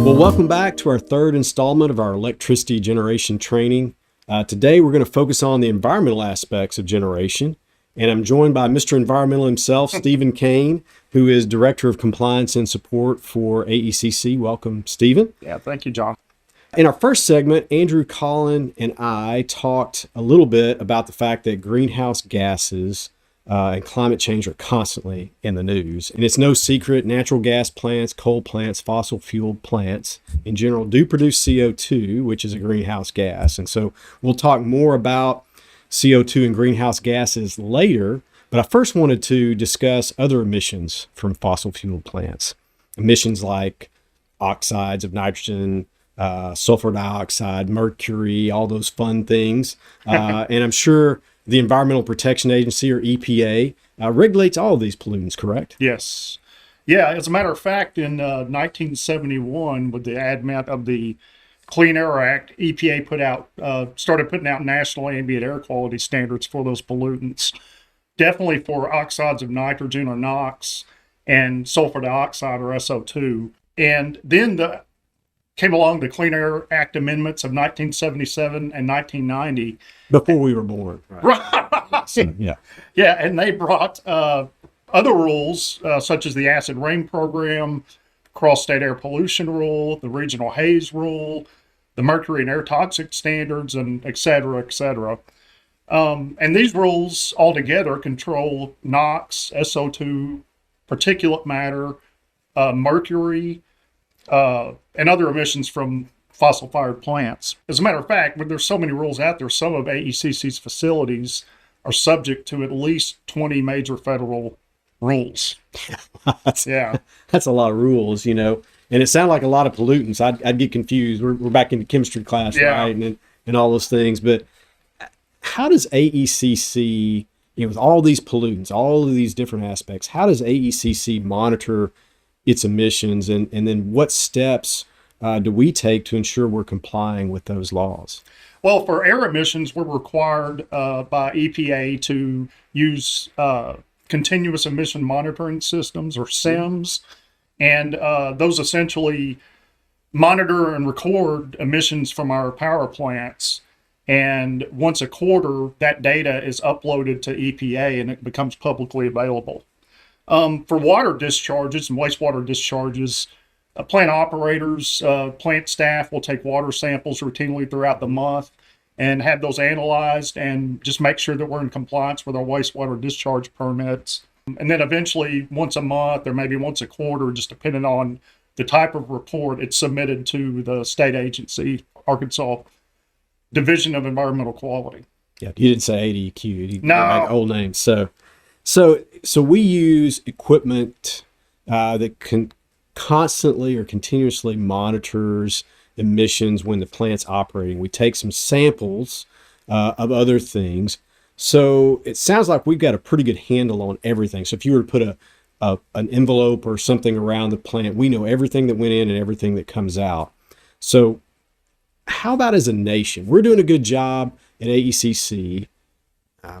Well, welcome back to our third installment of our electricity generation training. Today, we're going to focus on the environmental aspects of generation. And I'm joined by Mr. Environmental himself, Stephen Kane, who is Director of Compliance and Support for AECC. Welcome, Stephen. Yeah, thank you, John. In our first segment, Andrew Collin and I talked a little bit about the fact that greenhouse gases and climate change are constantly in the news. And it's no secret, natural gas plants, coal plants, fossil fuel plants in general do produce CO2, which is a greenhouse gas. And so we'll talk more about CO2 and greenhouse gases later, but I first wanted to discuss other emissions from fossil fuel plants. Emissions like oxides of nitrogen, sulfur dioxide, mercury, all those fun things. And I'm sure the Environmental Protection Agency, or EPA, regulates all of these pollutants, correct? Yes. Yeah, as a matter of fact, in 1971, with the advent of the Clean Air Act, EPA started putting out national ambient air quality standards for those pollutants, definitely for oxides of nitrogen or NOx and sulfur dioxide or SO2. And then came along the Clean Air Act amendments of 1977 and 1990. Before we were born. Right. So, yeah. Yeah, and they brought other rules, such as the acid rain program, cross-state air pollution rule, the regional haze rule, the mercury and air toxic standards, and et cetera, et cetera. And these rules altogether control NOx, SO2, particulate matter, mercury, and other emissions from fossil-fired plants. As a matter of fact, when there's so many rules out there, some of AECC's facilities are subject to at least 20 major federal rules. That's a lot of rules, and it sounded like a lot of pollutants. I'd get confused. We're back into chemistry class, right? And all those things. But how does AECC, with all these pollutants, all of these different aspects, how does AECC monitor its emissions, and then what steps do we take to ensure we're complying with those laws? Well, for air emissions, we're required by EPA to use continuous emission monitoring systems, or CEMS, and those essentially monitor and record emissions from our power plants. And once a quarter, that data is uploaded to EPA and it becomes publicly available. For water discharges and wastewater discharges, plant operators, plant staff will take water samples routinely throughout the month and have those analyzed and just make sure that we're in compliance with our wastewater discharge permits. And then eventually, once a month or maybe once a quarter, just depending on the type of report, it's submitted to the state agency, Arkansas Division of Environmental Quality. Yeah, you didn't say ADQ. No. Like old names. So we use equipment that can constantly or continuously monitors emissions when the plant's operating. We take some samples of other things. So it sounds like we've got a pretty good handle on everything. So if you were to put an envelope or something around the plant, we know everything that went in and everything that comes out. So how about as a nation? We're doing a good job at AECC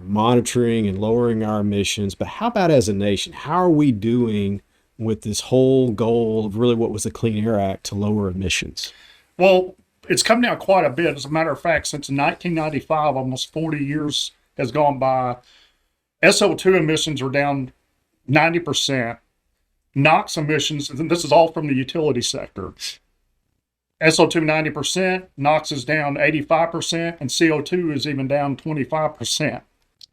monitoring and lowering our emissions, but how about as a nation? How are we doing with this whole goal of really what was the Clean Air Act to lower emissions? Well, it's come down quite a bit. As a matter of fact, since 1995, almost 40 years has gone by. SO2 emissions are down 90%. NOx emissions, and this is all from the utility sector. SO2 90%, NOx is down 85%, and CO2 is even down 25%.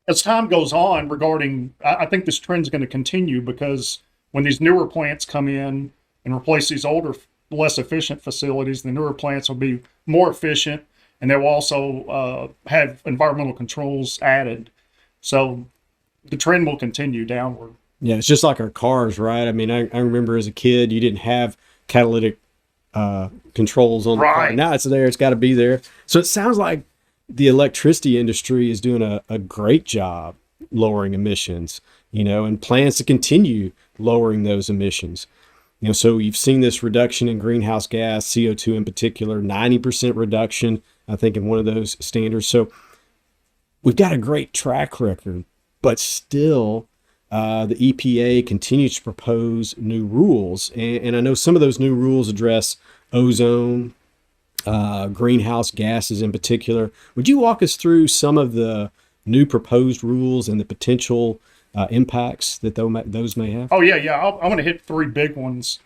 As time goes on I think this trend is going to continue, because when these newer plants come in and replace these older, less efficient facilities, the newer plants will be more efficient, and they will also have environmental controls added. So the trend will continue downward. Yeah, it's just like our cars, right? I mean, I remember as a kid, you didn't have catalytic controls on the car. Now it's there, it's got to be there. So it sounds like the electricity industry is doing a great job lowering emissions, and plans to continue lowering those emissions. So you've seen this reduction in greenhouse gas, CO2 in particular, 90% reduction, I think, in one of those standards. So we've got a great track record, but still the EPA continues to propose new rules. And I know some of those new rules address ozone, greenhouse gases in particular. Would you walk us through some of the new proposed rules and the potential impacts that those may have? Oh yeah. I'm going to hit three big ones.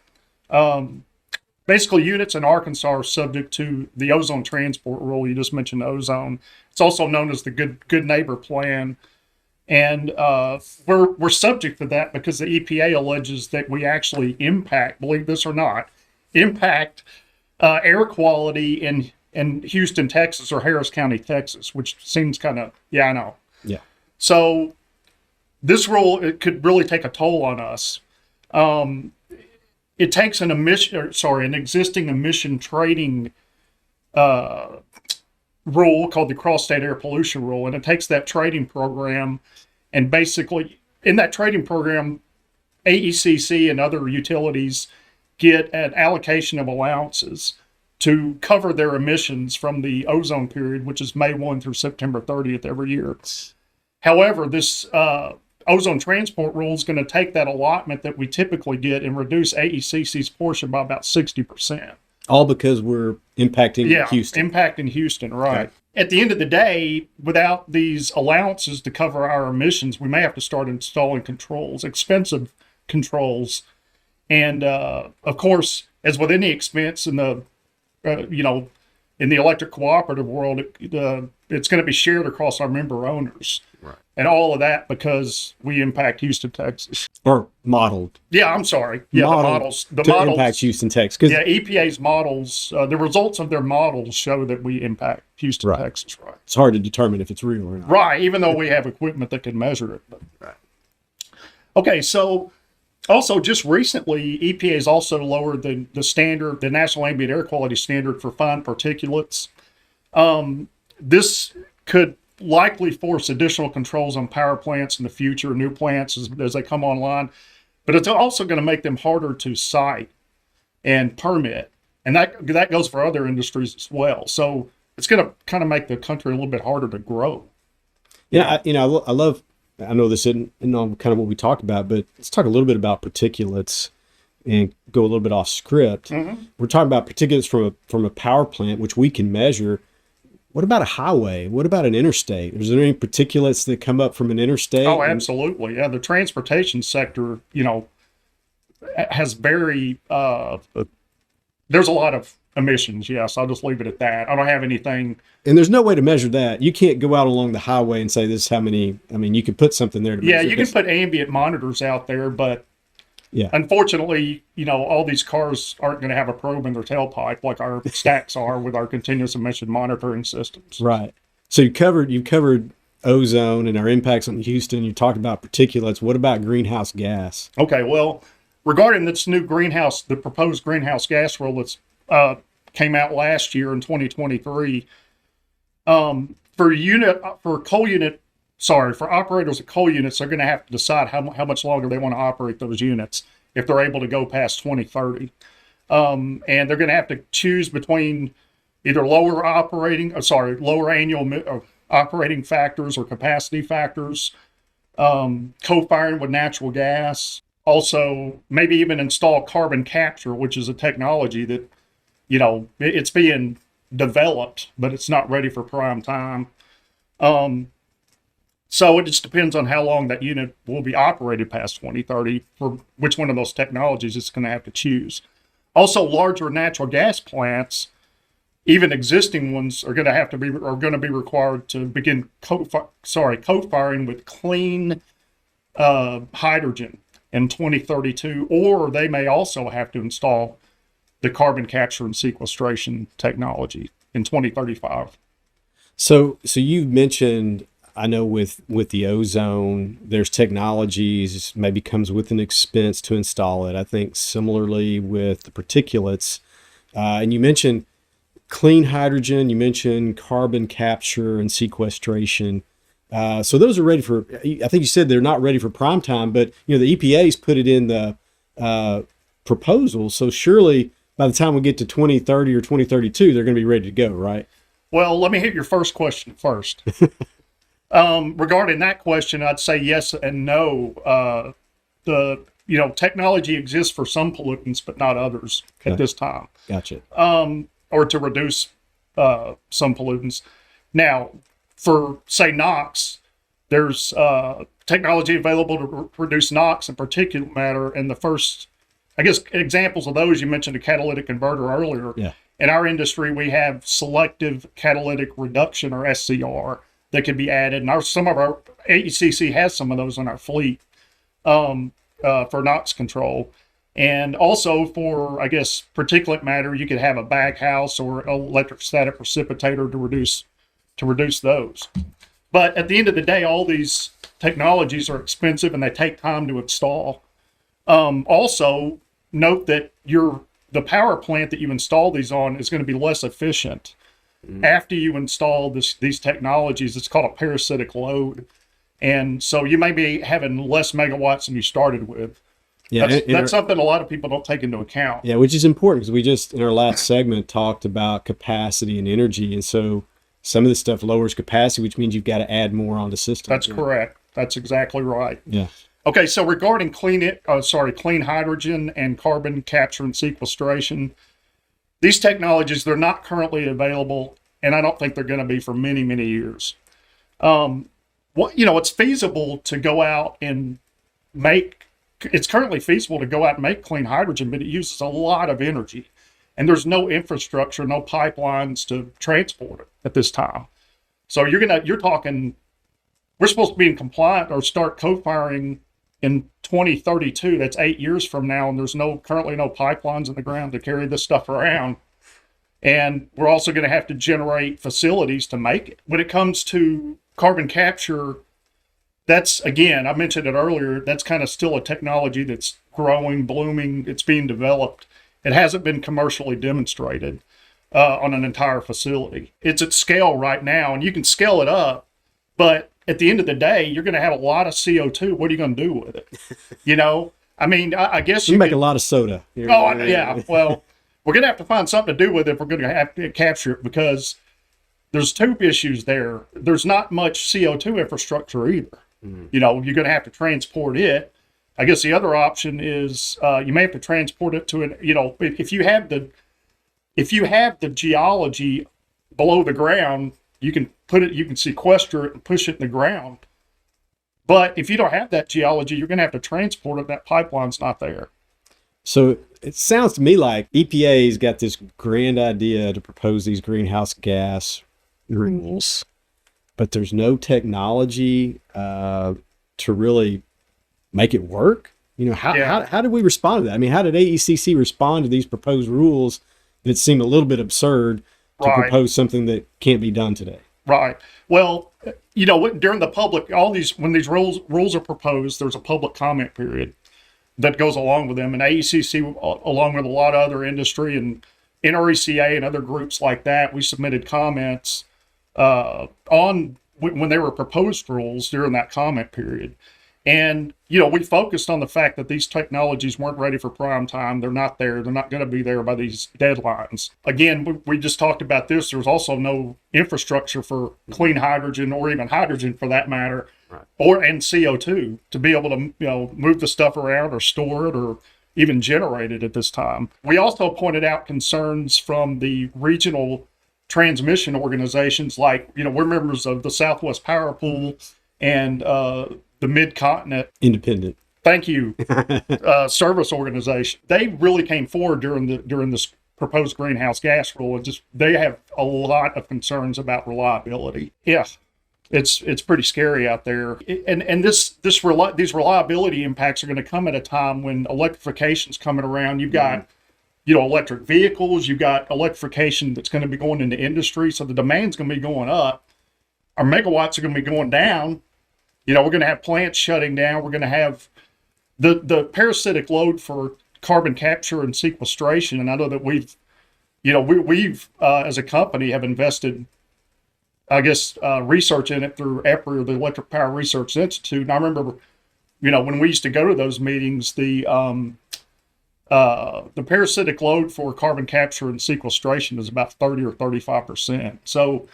Basically, units in Arkansas are subject to the ozone transport rule. You just mentioned ozone. It's also known as the Good Neighbor Plan, and we're subject to that because the EPA alleges that we actually impact, believe this or not, impact air quality in Houston, Texas, or Harris County, Texas, which seems kind of, yeah, I know. Yeah. So this rule, it could really take a toll on us. It takes an existing emission trading rule called the Cross-State Air Pollution Rule, and it takes that trading program, and basically in that trading program, AECC and other utilities get an allocation of allowances to cover their emissions from the ozone period, which is May 1 through September 30th every year. However, this ozone transport rule is going to take that allotment that we typically get and reduce AECC's portion by about 60%. All because we're impacting Houston. Impacting Houston, right. Okay. At the end of the day, without these allowances to cover our emissions, we may have to start installing controls, expensive controls. And of course, as with any expense in the, in the electric cooperative world, it's going to be shared across our member owners. Right. And all of that because we impact Houston, Texas. Or modeled. Yeah, I'm sorry. Yeah, the models impact Houston, Texas. Yeah, EPA's models, the results of their models show that we impact Houston, right. Texas. Right. It's hard to determine if it's real or not. Right, even though we have equipment that can measure it. But. Right. Okay, so also just recently, EPA has also lowered the standard, the National Ambient Air Quality Standard for fine particulates. This could likely force additional controls on power plants in the future, new plants as they come online, but it's also going to make them harder to site and permit, and that goes for other industries as well. So it's going to kind of make the country a little bit harder to grow. Yeah, I know this isn't kind of what we talked about, but let's talk a little bit about particulates and go a little bit off script. Mm-hmm. We're talking about particulates from a power plant, which we can measure. What about a highway? What about an interstate? Is there any particulates that come up from an interstate? Oh, absolutely. Yeah, the transportation sector, has very, there's a lot of emissions. Yes, I'll just leave it at that. I don't have anything. And there's no way to measure that. You can't go out along the highway and say this is how many. I mean, you could put something there to measure. Yeah, you can put ambient monitors out there, but yeah, unfortunately, all these cars aren't going to have a probe in their tailpipe like our stacks are with our continuous emission monitoring systems. Right. So you've covered ozone and our impacts on Houston. You talked about particulates. What about greenhouse gas? Okay, well, regarding this new the proposed greenhouse gas rule that's came out last year in 2023, for operators of coal units, they're going to have to decide how much longer they want to operate those units if they're able to go past 2030. And they're going to have to choose between either lower annual operating factors or capacity factors, co-firing with natural gas, also maybe even install carbon capture, which is a technology that, it's being developed, but it's not ready for prime time. So it just depends on how long that unit will be operated past 2030 for which one of those technologies it's going to have to choose. Also, larger natural gas plants, even existing ones, are going to be required to begin co-firing with clean hydrogen in 2032, or they may also have to install the carbon capture and sequestration technology in 2035. So you've mentioned, I know with the ozone, there's technologies, maybe comes with an expense to install it. I think similarly with the particulates, and you mentioned clean hydrogen, you mentioned carbon capture and sequestration. So those are ready for, I think you said they're not ready for prime time, but the EPA's put it in the proposal. So surely by the time we get to 2030 or 2032, they're going to be ready to go, right? Well, let me hit your first question first. Regarding that question, I'd say yes and no. The technology exists for some pollutants, but not others at this time, Gotcha. or to reduce some pollutants. Now, for say NOx, there's technology available to reduce NOx and particulate matter. And the first, I guess, examples of those, you mentioned a catalytic converter earlier. Yeah. In our industry, we have selective catalytic reduction, or SCR, that can be added. And some of our AECC has some of those in our fleet for NOx control. And also for, I guess, particulate matter, you could have a baghouse or electrostatic precipitator to reduce those. But at the end of the day, all these technologies are expensive and they take time to install. Also, note that the power plant that you install these on is going to be less efficient after you install these technologies. It's called a parasitic load. And so you may be having less megawatts than you started with. Yeah, that's something a lot of people don't take into account. Yeah, which is important because we just, in our last segment, talked about capacity and energy. And so some of this stuff lowers capacity, which means you've got to add more on the system. That's correct. That's exactly right. Yeah. Okay, so regarding clean hydrogen and carbon capture and sequestration, these technologies, they're not currently available, and I don't think they're going to be for many, many years. It's feasible to go out and it's currently feasible to go out and make clean hydrogen, but it uses a lot of energy. And there's no infrastructure, no pipelines to transport it at this time. So you're talking, we're supposed to be in compliant or start co-firing in 2032. That's 8 years from now. And there's currently no pipelines in the ground to carry this stuff around. And we're also going to have to generate facilities to make it. When it comes to carbon capture, that's, again, I mentioned it earlier, that's kind of still a technology that's growing, blooming, it's being developed. It hasn't been commercially demonstrated on an entire facility. It's at scale right now, and you can scale it up, but at the end of the day, you're going to have a lot of CO2. What are you going to do with it? I mean, I guess you make a lot of soda. Oh, yeah. Well, we're going to have to find something to do with it if we're going to have to capture it, because there's two issues there. There's not much CO2 infrastructure either. You're going to have to transport it. I guess the other option is you may have to transport it to if you have the geology below the ground, you can sequester it and push it in the ground. But if you don't have that geology, you're going to have to transport it. That pipeline's not there. So it sounds to me like EPA's got this grand idea to propose these greenhouse gas rules, but there's no technology to really make it work. How did we respond to that? I mean, how did AECC respond to these proposed rules that seem a little bit absurd to propose something that can't be done today? Right. Well, during the public, when these rules are proposed, there's a public comment period that goes along with them. And AECC, along with a lot of other industry and NRECA and other groups like that, we submitted comments on when they were proposed rules during that comment period. And, we focused on the fact that these technologies weren't ready for prime time. They're not there. They're not going to be there by these deadlines. Again, we just talked about this. There's also no infrastructure for clean hydrogen, or even hydrogen for that matter, and CO2 to be able to, move the stuff around or store it or even generate it at this time. We also pointed out concerns from the regional transmission organizations, like, we're members of the Southwest Power Pool and the Mid-Continent Independent. Thank you. Service organization. They really came forward during this proposed greenhouse gas rule, and they have a lot of concerns about reliability. Yeah, it's pretty scary out there. And these reliability impacts are going to come at a time when electrification's coming around. You've got electric vehicles. You've got electrification that's going to be going into industry, so the demand's going to be going up. Our megawatts are going to be going down. We're going to have plants shutting down. We're going to have the parasitic load for carbon capture and sequestration. And I know that we've as a company have invested, I guess, research in it through EPRI, or the Electric Power Research Institute. And I remember, when we used to go to those meetings, the parasitic load for carbon capture and sequestration is about 30 or 35%. So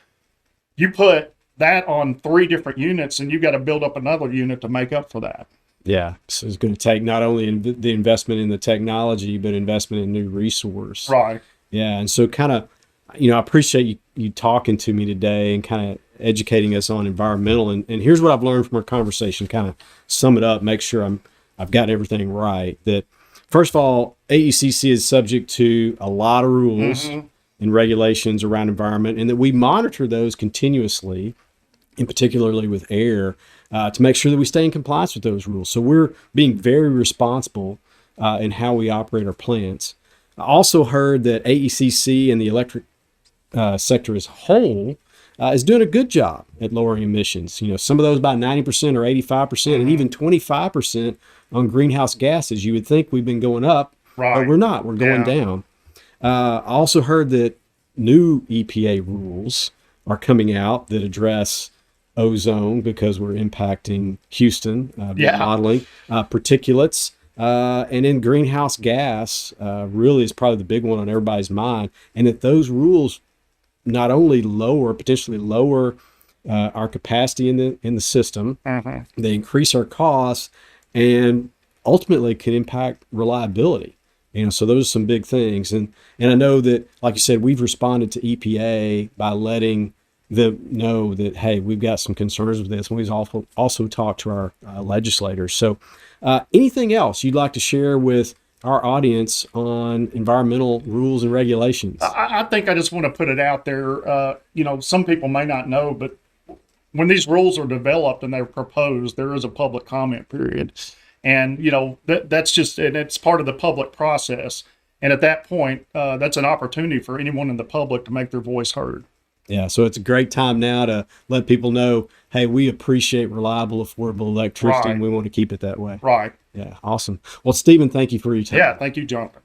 you put that on 3 different units, and you got to build up another unit to make up for that. Yeah. So it's going to take not only the investment in the technology, but investment in new resource. Right. Yeah. And so kind of, I appreciate you talking to me today and kind of educating us on environmental. And here's what I've learned from our conversation, kind of sum it up, make sure I've got everything right. That first of all, AECC is subject to a lot of rules and regulations around environment, and that we monitor those continuously, and particularly with air, to make sure that we stay in compliance with those rules. So we're being very responsible in how we operate our plants. I also heard that AECC and the electric sector as a whole is doing a good job at lowering emissions. Some of those by 90% or 85% and even 25% on greenhouse gases. You would think we've been going up, but we're not. We're going down. I also heard that new EPA rules are coming out that address ozone because we're impacting Houston, modeling particulates, and then greenhouse gas really is probably the big one on everybody's mind, and that those rules not only potentially lower our capacity in the system, they increase our costs, and ultimately could impact reliability. So those are some big things. And I know that, like you said, we've responded to EPA by letting them know that, hey, we've got some concerns with this. And we've also talked to our legislators. So anything else you'd like to share with our audience on environmental rules and regulations? I think I just want to put it out there. Some people may not know, but when these rules are developed and they're proposed, there is a public comment period. And, that's just, and it's part of the public process. And at that point, that's an opportunity for anyone in the public to make their voice heard. Yeah. So it's a great time now to let people know, hey, we appreciate reliable, affordable electricity, and we want to keep it that way. Right. Yeah. Awesome. Well, Stephen, thank you for your time. Yeah. Thank you, Jonathan.